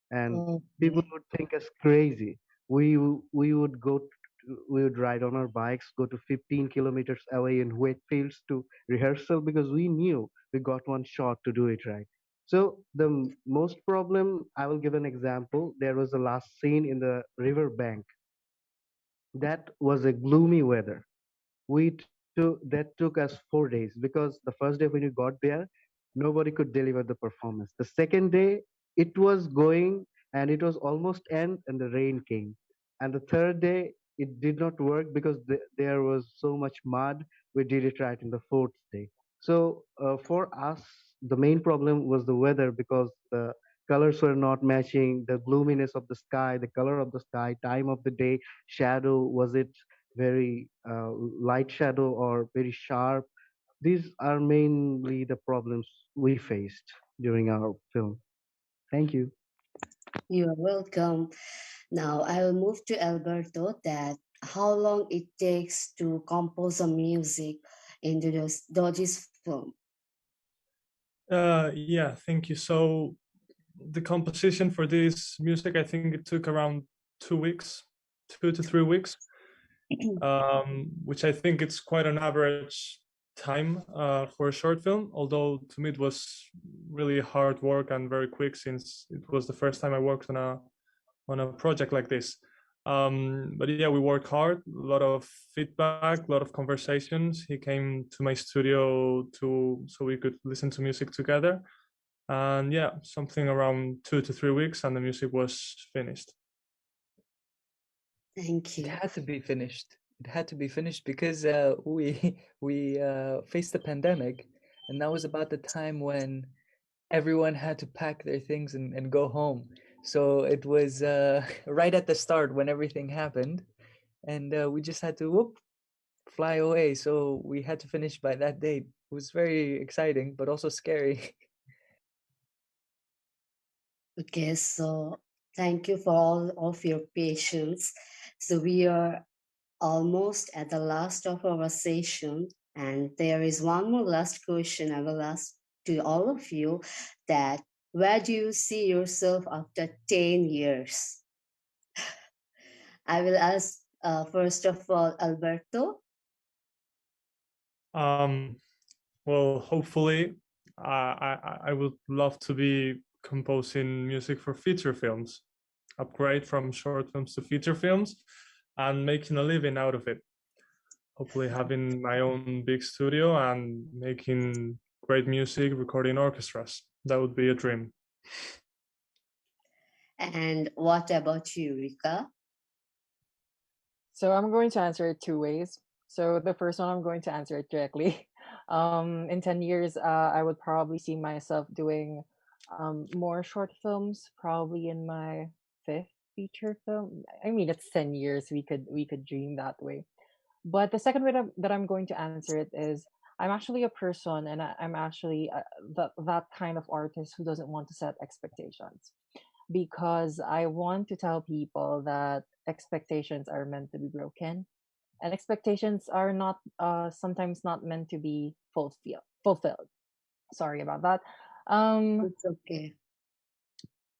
and people would think us crazy. We would ride on our bikes, go to 15 kilometers away in wet fields to rehearsal, because we knew we got one shot to do it right. So the most problem, I will give an example. There was a last scene in the river bank. That was a gloomy weather. That took us 4 days, because the first day when we got there, nobody could deliver the performance. The second day, it was going and it was almost end, and the rain came. And the third day, it did not work because there was so much mud. We did it right in the fourth day. So for us, the main problem was the weather, because the colors were not matching, the gloominess of the sky, the color of the sky, time of the day, shadow, was it very light shadow or very sharp? These are mainly the problems we faced during our film. Thank you. You are welcome. Now I will move to Alberto. That how long it takes to compose a music into this Doddi's film. Yeah, thank you. So the composition for this music, I think it took around 2 weeks, 2 to 3 weeks, which I think it's quite an average time for a short film, although to me it was really hard work and very quick, since it was the first time I worked on a project like this. But yeah, we worked hard, a lot of feedback, a lot of conversations. He came to my studio so we could listen to music together. And yeah, something around 2 to 3 weeks, and the music was finished. Thank It you. had to be finished. It had to be finished because we faced the pandemic, and that was about the time when everyone had to pack their things and go home. So it was right at the start when everything happened, and we just had to fly away. So we had to finish by that date. It was very exciting, but also scary. Okay, so thank you for all of your patience. So we are almost at the last of our session, and there is one more last question I will ask to all of you, that where do you see yourself after 10 years? I will ask first of all, Alberto. Well, hopefully, I would love to be composing music for feature films, upgrade from short films to feature films, and making a living out of it. Hopefully, having my own big studio and making great music, recording orchestras. That would be a dream. And what about you, Rika? So I'm going to answer it two ways. So the first one, I'm going to answer it directly. In 10 years, I would probably see myself doing more short films, probably in my fifth feature film. I mean, it's 10 years. We could dream that way. But the second way that I'm going to answer it is, I'm actually a person, and I'm actually that kind of artist who doesn't want to set expectations, because I want to tell people that expectations are meant to be broken, and expectations are not sometimes not meant to be fulfilled. Sorry about that. Um, It's okay.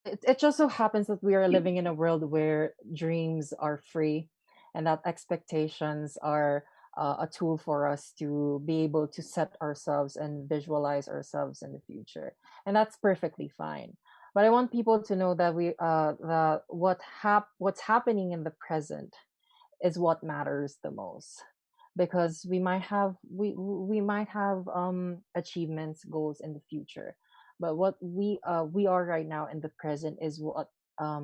it just so happens that we are living in a world where dreams are free, and that expectations are a tool for us to be able to set ourselves and visualize ourselves in the future, and that's perfectly fine. But I want people to know that what's happening in the present is what matters the most, because we might have achievements, goals in the future, but what we are right now in the present is what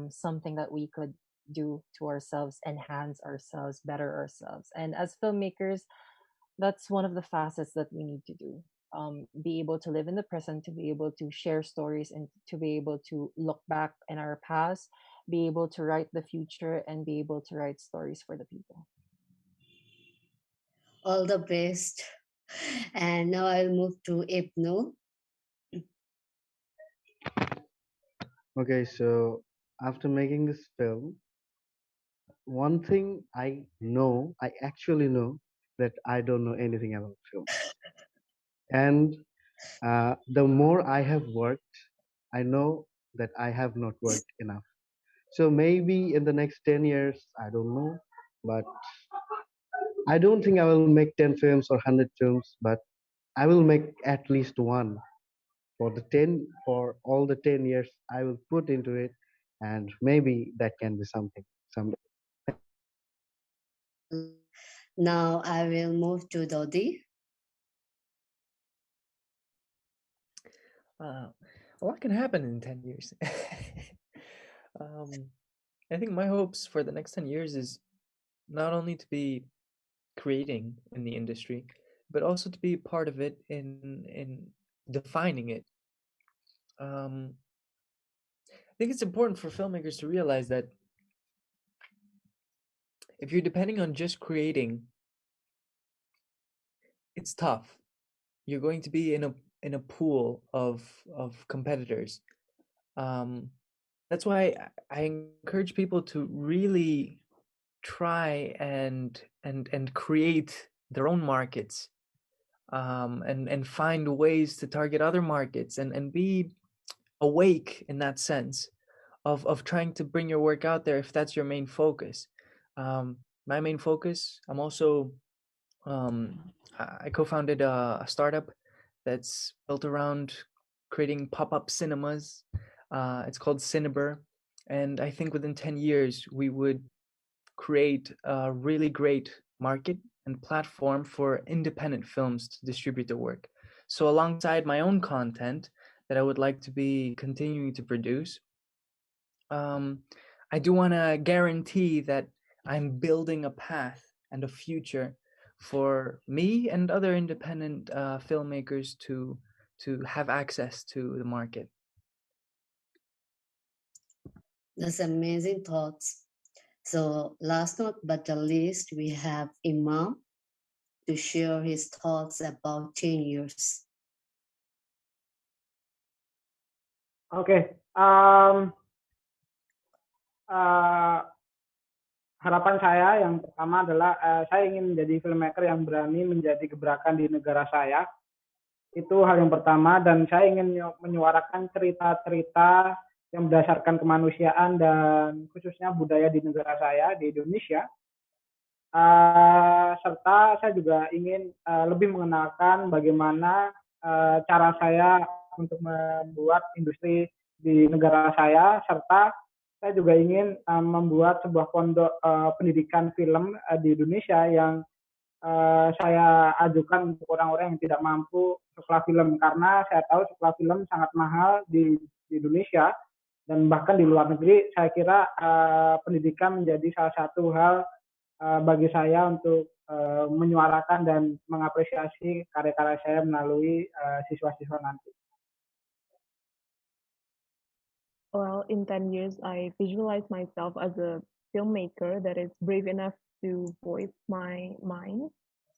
something that we could do to ourselves, enhance ourselves, better ourselves. And as filmmakers, that's one of the facets that we need to do. Be able to live in the present, to be able to share stories, and to be able to look back in our past, be able to write the future, and be able to write stories for the people. All the best. And now I'll move to Ibnul. Okay, so after making this film, one thing I actually know, that I don't know anything about film. And the more I have worked, I know that I have not worked enough. So maybe in the next 10 years, I don't know, but I don't think I will make 10 films or 100 films, but I will make at least one for all the 10 years I will put into it, and maybe that can be something someday. Now I will move to Doddi. A lot can happen in 10 years. I think my hopes for the next 10 years is not only to be creating in the industry, but also to be part of it in defining it. I think it's important for filmmakers to realize that if you're depending on just creating, it's tough. You're going to be in a pool of competitors. That's why I encourage people to really try and create their own markets, and find ways to target other markets, and be awake in that sense of trying to bring your work out there if that's your main focus. My main focus, I co-founded a startup that's built around creating pop-up cinemas. It's called Cine'Ta, and I think within 10 years we would create a really great market and platform for independent films to distribute their work. So alongside my own content, that I would like to be continuing to produce. I do want to guarantee that I'm building a path and a future for me and other independent filmmakers to have access to the market. That's amazing thoughts. So last not but the least, we have Imam to share his thoughts about 10 years. Oke, harapan saya yang pertama adalah saya ingin menjadi filmmaker yang berani menjadi gebrakan di negara saya. Itu hal yang pertama, dan saya ingin menyuarakan cerita-cerita yang berdasarkan kemanusiaan dan khususnya budaya di negara saya, di Indonesia. Serta saya juga ingin lebih mengenalkan bagaimana cara saya untuk membuat industri di negara saya, serta saya juga ingin membuat sebuah pondok pendidikan film di Indonesia yang saya ajukan untuk orang-orang yang tidak mampu sekolah film, karena saya tahu sekolah film sangat mahal di Indonesia dan bahkan di luar negeri. Saya kira pendidikan menjadi salah satu hal bagi saya untuk menyuarakan dan mengapresiasi karya-karya saya melalui siswa-siswa nanti. Well, in 10 years, I visualize myself as a filmmaker that is brave enough to voice my mind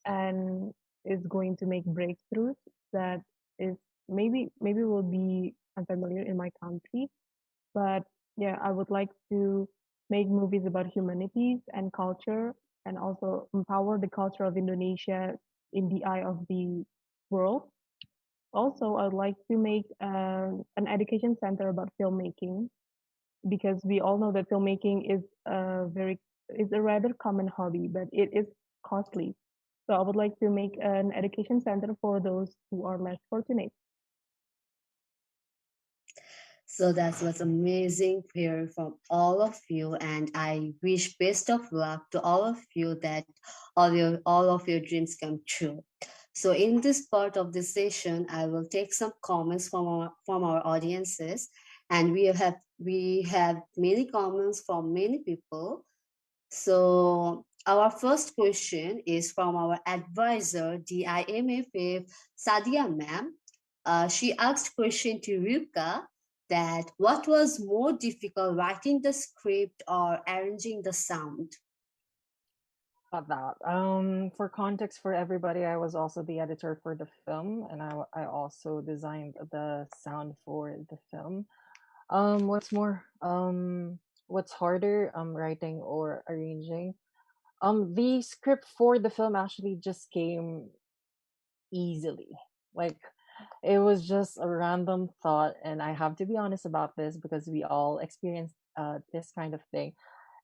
and is going to make breakthroughs that is maybe will be unfamiliar in my country. But yeah, I would like to make movies about humanities and culture, and also empower the culture of Indonesia in the eye of the world. Also, I'd like to make an education center about filmmaking, because we all know that filmmaking is a rather common hobby, but it is costly. So I would like to make an education center for those who are less fortunate. So that was amazing prayer from all of you, and I wish best of luck to all of you, that all of your dreams come true. So in this part of the session, I will take some comments from our audiences, and we have many comments from many people. So our first question is from our advisor, DIMFF, Sadia ma'am. She asked question to Ruka that what was more difficult, writing the script or arranging the sound? About that. For context for everybody, I was also the editor for the film, and I also designed the sound for the film. What's harder, writing or arranging? The script for the film actually just came easily. Like, it was just a random thought, and I have to be honest about this because we all experienced this kind of thing.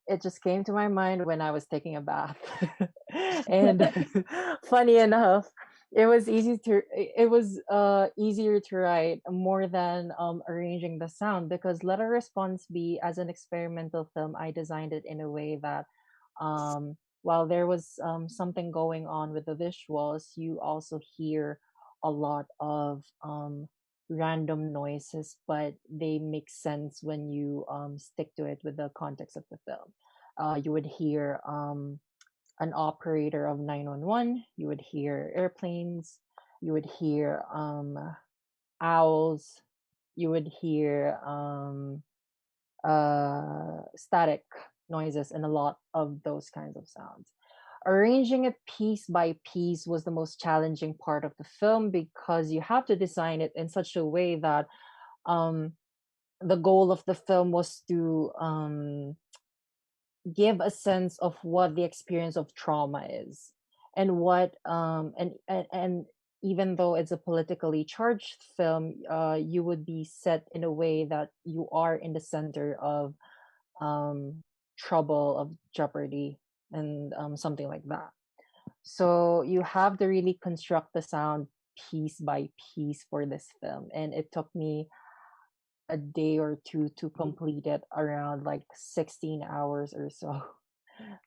It just came to my mind when I was taking a bath. And funny enough, it was easier to write more than arranging the sound, because Let Our Response Be, as an experimental film, I designed it in a way that while there was something going on with the visuals, you also hear a lot of random noises, but they make sense when you stick to it with the context of the film. You would hear an operator of 911, you would hear airplanes, you would hear owls, you would hear static noises, and a lot of those kinds of sounds. Arranging it piece by piece was the most challenging part of the film, because you have to design it in such a way that the goal of the film was to give a sense of what the experience of trauma is, and what and even though it's a politically charged film, you would be set in a way that you are in the center of trouble, of jeopardy, and something like that. So you have to really construct the sound piece by piece for this film, and it took me a day or two to complete it, around like 16 hours or so.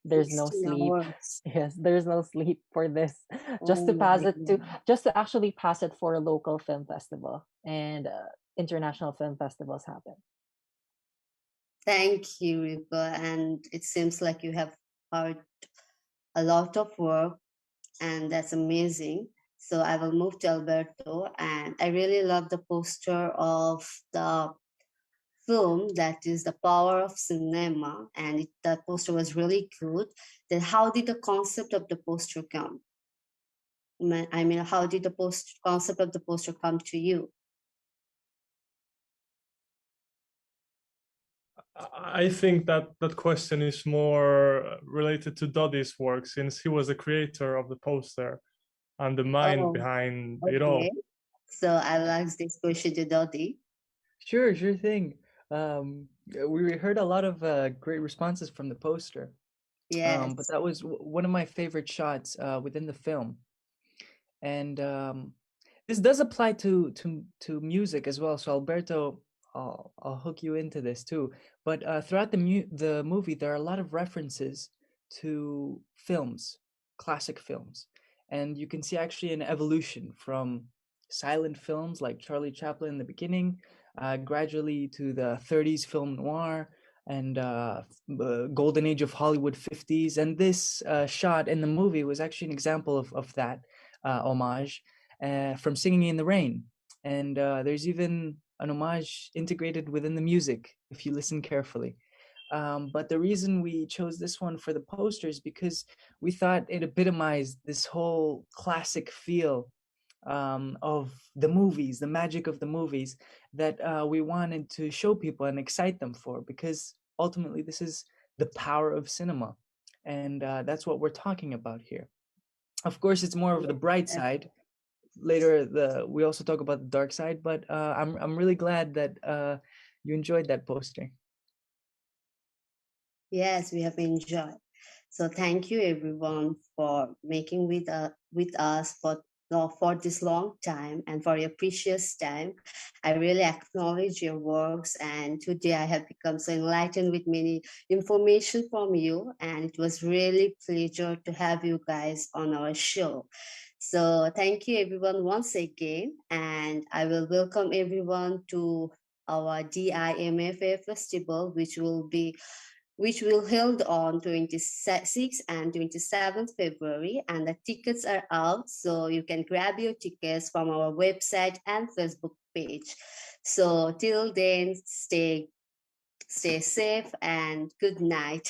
There's no 16 sleep. hours. Yes, there's no sleep for this. Oh Just to my actually pass it for a local film festival. And international film festivals happen. Thank you, Ruka. And it seems like you have heard a lot of work, and that's amazing. So I will move to Alberto, and I really love the poster of the film that is The Power of Cinema, and the poster was really good. Then how did the concept of the poster come? I mean, how did the concept of the poster come to you? I think that that question is more related to Doddi's work, since he was the creator of the poster and the mind Oh, behind it all. okay. So I'll ask this question to Doddi. Sure thing. We heard a lot of great responses from the poster. Yes. But that was one of my favorite shots within the film. And this does apply to music as well. So Alberto, I'll hook you into this too. But throughout the movie, there are a lot of references to films, classic films, and you can see actually an evolution from silent films like Charlie Chaplin in the beginning, gradually to the 30s film noir and golden age of Hollywood 50s. And this shot in the movie was actually an example of that homage from Singing in the Rain. And there's even an homage integrated within the music if you listen carefully. But the reason we chose this one for the poster is because we thought it epitomized this whole classic feel of the movies, the magic of the movies that we wanted to show people and excite them for, because ultimately this is the power of cinema. And that's what we're talking about here. Of course, it's more of the bright side. Later, we also talk about the dark side, but I'm really glad that you enjoyed that poster. Yes, we have enjoyed. So thank you everyone for making with us for this long time and for your precious time. I really acknowledge your works, and today I have become so enlightened with many information from you, and it was really pleasure to have you guys on our show. So thank you everyone once again, and I will welcome everyone to our DIMFF festival, which will held on 26th and 27th February, and the tickets are out, so you can grab your tickets from our website and Facebook page. So till then, stay safe and good night.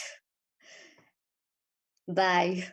Bye.